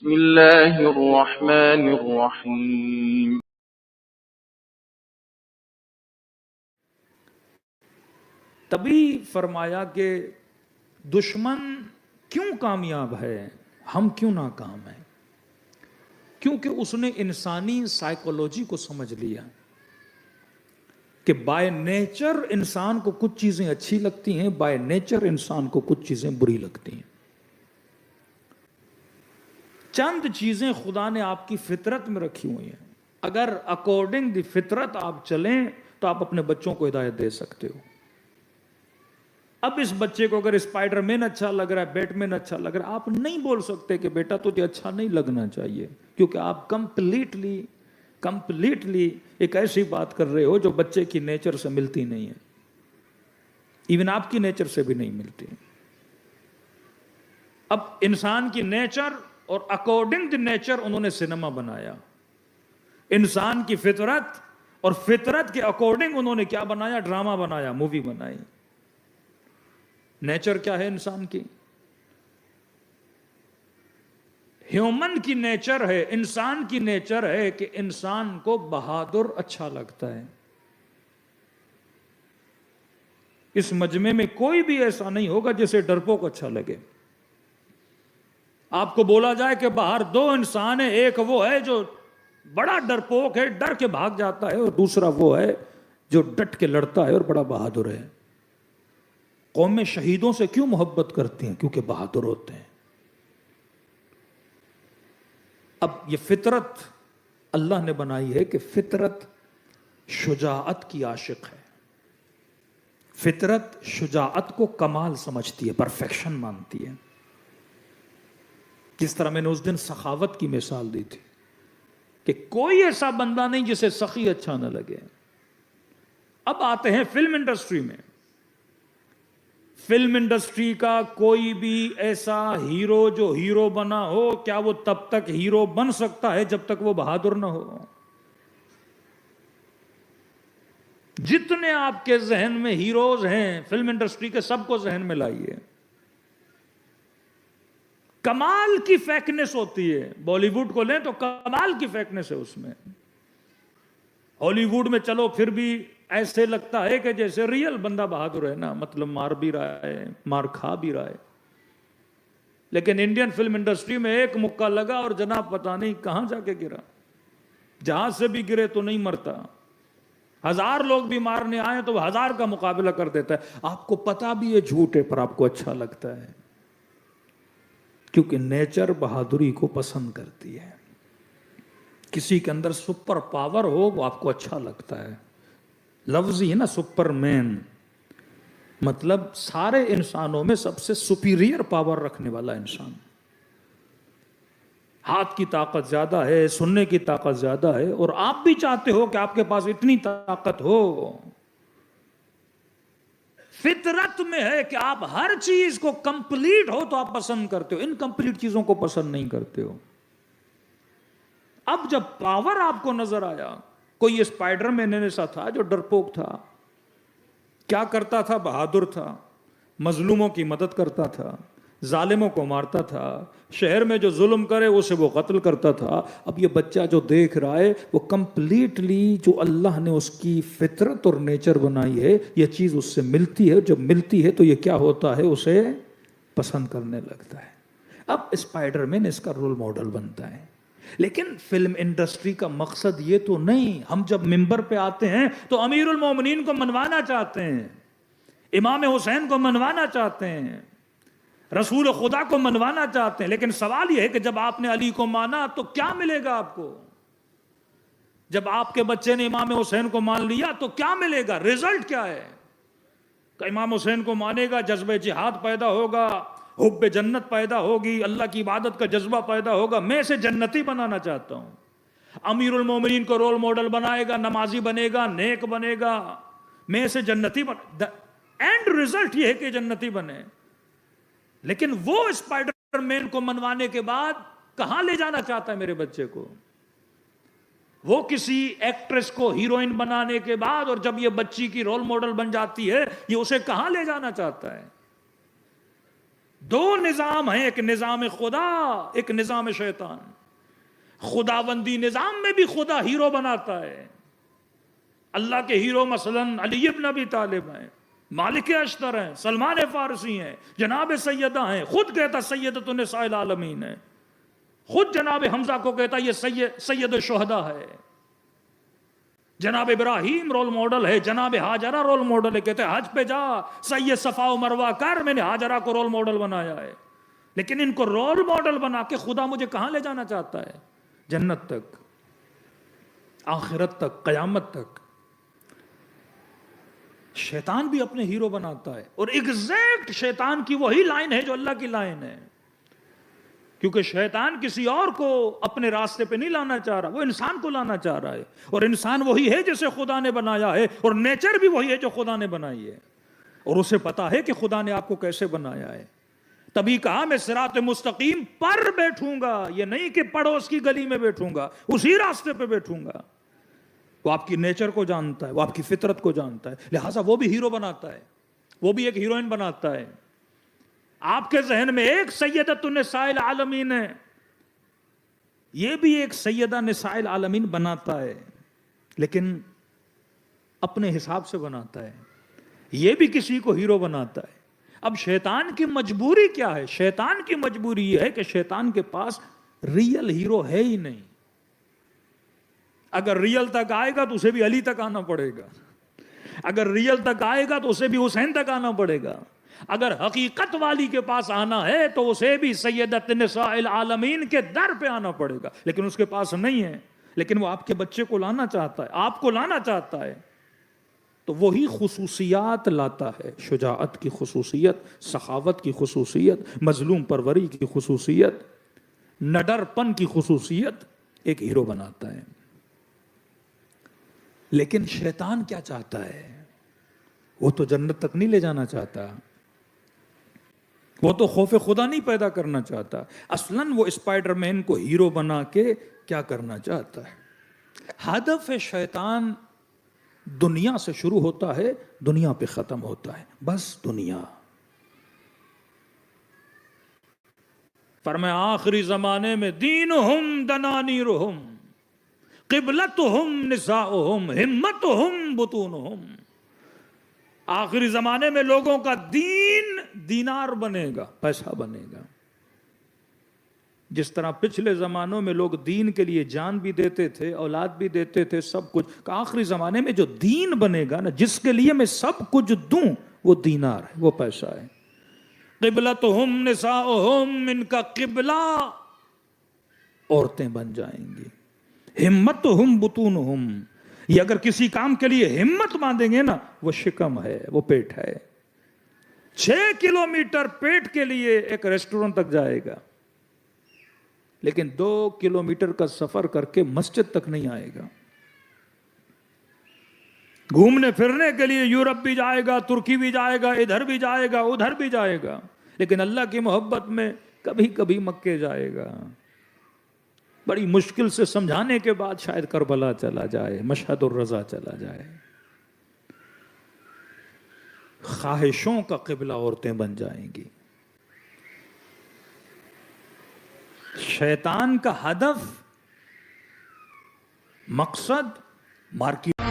بسم اللہ الرحمن الرحیم. تبھی فرمایا کہ دشمن کیوں کامیاب ہے، ہم کیوں ناکام ہیں؟ کیونکہ اس نے انسانی سائیکولوجی کو سمجھ لیا کہ بائی نیچر انسان کو کچھ چیزیں اچھی لگتی ہیں، بائی نیچر انسان کو کچھ چیزیں بری لگتی ہیں. چند چیزیں خدا نے آپ کی فطرت میں رکھی ہوئی ہیں، اگر اکارڈنگ دی فطرت آپ چلیں تو آپ اپنے بچوں کو ہدایت دے سکتے ہو. اب اس بچے کو اگر اسپائڈر مین اچھا لگ رہا ہے، بیٹ مین اچھا لگ رہا ہے، آپ نہیں بول سکتے کہ بیٹا تجھے اچھا نہیں لگنا چاہیے، کیونکہ آپ کمپلیٹلی ایک ایسی بات کر رہے ہو جو بچے کی نیچر سے ملتی نہیں ہے، ایون آپ کی نیچر سے بھی نہیں ملتی. اب انسان کی نیچر اور اکارڈنگ دی نیچر انہوں نے سینما بنایا. انسان کی فطرت اور فطرت کے اکارڈنگ انہوں نے کیا بنایا؟ ڈرامہ بنایا، مووی بنائی. نیچر کیا ہے انسان کی؟ ہیومن کی نیچر ہے، انسان کی نیچر ہے کہ انسان کو بہادر اچھا لگتا ہے. اس مجمع میں کوئی بھی ایسا نہیں ہوگا جسے ڈرپوک اچھا لگے. آپ کو بولا جائے کہ باہر دو انسان ہیں، ایک وہ ہے جو بڑا ڈرپوک ہے، ڈر کے بھاگ جاتا ہے، اور دوسرا وہ ہے جو ڈٹ کے لڑتا ہے اور بڑا بہادر ہے. قومیں شہیدوں سے کیوں محبت کرتی ہیں؟ کیونکہ بہادر ہوتے ہیں. اب یہ فطرت اللہ نے بنائی ہے کہ فطرت شجاعت کی عاشق ہے. فطرت شجاعت کو کمال سمجھتی ہے، پرفیکشن مانتی ہے. جس طرح میں نے اس دن سخاوت کی مثال دی تھی کہ کوئی ایسا بندہ نہیں جسے سخی اچھا نہ لگے. اب آتے ہیں فلم انڈسٹری میں. فلم انڈسٹری کا کوئی بھی ایسا ہیرو جو ہیرو بنا ہو، کیا وہ تب تک ہیرو بن سکتا ہے جب تک وہ بہادر نہ ہو؟ جتنے آپ کے ذہن میں ہیروز ہیں فلم انڈسٹری کے، سب کو ذہن میں لائیے. کمال کی فیکنس ہوتی ہے. بالی ووڈ کو لیں تو کمال کی فیکنس ہے اس میں. ہالی ووڈ میں چلو پھر بھی ایسے لگتا ہے کہ جیسے ریئل بندہ بہادر ہے نا، مطلب مار بھی رہا ہے، مار کھا بھی رہا ہے. لیکن انڈین فلم انڈسٹری میں ایک مکہ لگا اور جناب پتہ نہیں کہاں جا کے گرا. جہاں سے بھی گرے تو نہیں مرتا. 1000 لوگ بھی مارنے آئے تو وہ 1000 کا مقابلہ کر دیتا ہے. آپ کو پتا بھی یہ جھوٹ ہے پر آپ کو اچھا لگتا ہے، کیونکہ نیچر بہادری کو پسند کرتی ہے. کسی کے اندر سپر پاور ہو وہ آپ کو اچھا لگتا ہے. لفظ ہی ہے نا سپر مین، مطلب سارے انسانوں میں سب سے سپیریئر پاور رکھنے والا انسان. ہاتھ کی طاقت زیادہ ہے، سننے کی طاقت زیادہ ہے، اور آپ بھی چاہتے ہو کہ آپ کے پاس اتنی طاقت ہو. فطرت میں ہے کہ آپ ہر چیز کو کمپلیٹ ہو تو آپ پسند کرتے ہو، انکمپلیٹ چیزوں کو پسند نہیں کرتے ہو. اب جب پاور آپ کو نظر آیا، کوئی اسپائڈر مین ایسا تھا جو ڈرپوک تھا، کیا کرتا تھا؟ بہادر تھا، مظلوموں کی مدد کرتا تھا، ظالموں کو مارتا تھا، شہر میں جو ظلم کرے اسے وہ قتل کرتا تھا. اب یہ بچہ جو دیکھ رہا ہے وہ کمپلیٹلی جو اللہ نے اس کی فطرت اور نیچر بنائی ہے یہ چیز اس سے ملتی ہے. جب ملتی ہے تو یہ کیا ہوتا ہے؟ اسے پسند کرنے لگتا ہے. اب اسپائڈر مین اس کا رول ماڈل بنتا ہے. لیکن فلم انڈسٹری کا مقصد یہ تو نہیں. ہم جب ممبر پہ آتے ہیں تو امیر المومنین کو منوانا چاہتے ہیں، امام حسین کو منوانا چاہتے ہیں، رسول خدا کو منوانا چاہتے ہیں. لیکن سوال یہ ہے کہ جب آپ نے علی کو مانا تو کیا ملے گا آپ کو؟ جب آپ کے بچے نے امام حسین کو مان لیا تو کیا ملے گا؟ رزلٹ کیا ہے؟ کہ امام حسین کو مانے گا، جذبہ جہاد پیدا ہوگا، حب جنت پیدا ہوگی، اللہ کی عبادت کا جذبہ پیدا ہوگا. میں اسے جنتی بنانا چاہتا ہوں. امیر المومنین کو رول ماڈل بنائے گا، نمازی بنے گا، نیک بنے گا، میں اسے جنتی اینڈ رزلٹ یہ ہے کہ جنتی بنے. لیکن وہ اسپائڈر مین کو منوانے کے بعد کہاں لے جانا چاہتا ہے میرے بچے کو؟ وہ کسی ایکٹریس کو ہیروئن بنانے کے بعد اور جب یہ بچی کی رول ماڈل بن جاتی ہے یہ اسے کہاں لے جانا چاہتا ہے؟ دو نظام ہیں، ایک نظام خدا، ایک نظام شیطان. خداوندی نظام میں بھی خدا ہیرو بناتا ہے. اللہ کے ہیرو مثلا علی ابن ابی طالب ہیں، مالک اشتر ہیں، سلمان فارسی ہیں، جناب سیدہ ہیں. خود کہتا سیدۃ النساء العالمین ہے. خود جناب حمزہ کو کہتا یہ سید الشہداء ہے. جناب ابراہیم رول ماڈل ہے، جناب ہاجرہ رول ماڈل ہے. کہتے حج پہ جا سید صفا و مروہ کر، میں نے ہاجرہ کو رول ماڈل بنایا ہے. لیکن ان کو رول ماڈل بنا کے خدا مجھے کہاں لے جانا چاہتا ہے؟ جنت تک، آخرت تک، قیامت تک. شیطان بھی اپنے ہیرو بناتا ہے، اور ایگزیکٹ شیطان کی وہی لائن ہے جو اللہ کی لائن ہے. کیونکہ شیطان کسی اور کو اپنے راستے پہ نہیں لانا چاہ رہا، وہ انسان کو لانا چاہ رہا ہے. اور انسان وہی ہے جسے خدا نے بنایا ہے، اور نیچر بھی وہی ہے جو خدا نے بنائی ہے. اور اسے پتا ہے کہ خدا نے آپ کو کیسے بنایا ہے. تبھی کہا میں صراط مستقیم پر بیٹھوں گا، یہ نہیں کہ پڑوس کی گلی میں بیٹھوں گا، اسی راستے پہ بیٹھوں گا. وہ آپ کی نیچر کو جانتا ہے، وہ آپ کی فطرت کو جانتا ہے، لہٰذا وہ بھی ہیرو بناتا ہے، وہ بھی ایک ہیروئن بناتا ہے. آپ کے ذہن میں ایک سیدۃ النساء العالمین ہے، یہ بھی ایک سیدہ نساء العالمین بناتا ہے، لیکن اپنے حساب سے بناتا ہے. یہ بھی کسی کو ہیرو بناتا ہے. اب شیطان کی مجبوری کیا ہے؟ شیطان کی مجبوری یہ ہے کہ شیطان کے پاس ریئل ہیرو ہے ہی نہیں. اگر ریئل تک آئے گا تو اسے بھی علی تک آنا پڑے گا، اگر ریئل تک آئے گا تو اسے بھی حسین تک آنا پڑے گا. اگر حقیقت والی کے پاس آنا ہے تو اسے بھی سیدۃ النساء العالمین کے در پہ آنا پڑے گا. لیکن اس کے پاس نہیں ہے، لیکن وہ آپ کے بچے کو لانا چاہتا ہے، آپ کو لانا چاہتا ہے. تو وہی خصوصیات لاتا ہے، شجاعت کی خصوصیت، سخاوت کی خصوصیت، مظلوم پروری کی خصوصیت، نڈر پن کی خصوصیت. ایک ہیرو بناتا ہے. لیکن شیطان کیا چاہتا ہے؟ وہ تو جنت تک نہیں لے جانا چاہتا، وہ تو خوف خدا نہیں پیدا کرنا چاہتا. اصلاً وہ اسپائڈر مین کو ہیرو بنا کے کیا کرنا چاہتا ہے؟ ہدف شیطان دنیا سے شروع ہوتا ہے، دنیا پہ ختم ہوتا ہے. بس دنیا. فرمایا آخری زمانے میں دینہم دنانیرہم قبلتہم نساؤہم ہمتہم بطونہم. آخری زمانے میں لوگوں کا دین دینار بنے گا، پیسہ بنے گا. جس طرح پچھلے زمانوں میں لوگ دین کے لیے جان بھی دیتے تھے، اولاد بھی دیتے تھے، سب کچھ. کہ آخری زمانے میں جو دین بنے گا نا، جس کے لیے میں سب کچھ دوں، وہ دینار ہے، وہ پیسہ ہے. قبلتہم نساؤہم، ان کا قبلہ عورتیں بن جائیں گی. ہمتہم بطونہم، یہ اگر کسی کام کے لیے ہمت باندھیں گے نا، وہ شکم ہے، وہ پیٹ ہے. 6 کلومیٹر پیٹ کے لیے ایک ریسٹورنٹ تک جائے گا، لیکن 2 کلومیٹر کا سفر کر کے مسجد تک نہیں آئے گا. گھومنے پھرنے کے لیے یورپ بھی جائے گا، ترکی بھی جائے گا، ادھر بھی جائے گا، ادھر بھی جائے گا، لیکن اللہ کی محبت میں کبھی کبھی مکے جائے گا. بڑی مشکل سے سمجھانے کے بعد شاید کربلا چلا جائے، مشہد الرضا چلا جائے. خواہشوں کا قبلہ عورتیں بن جائیں گی. شیطان کا ہدف، مقصد، مارکیٹ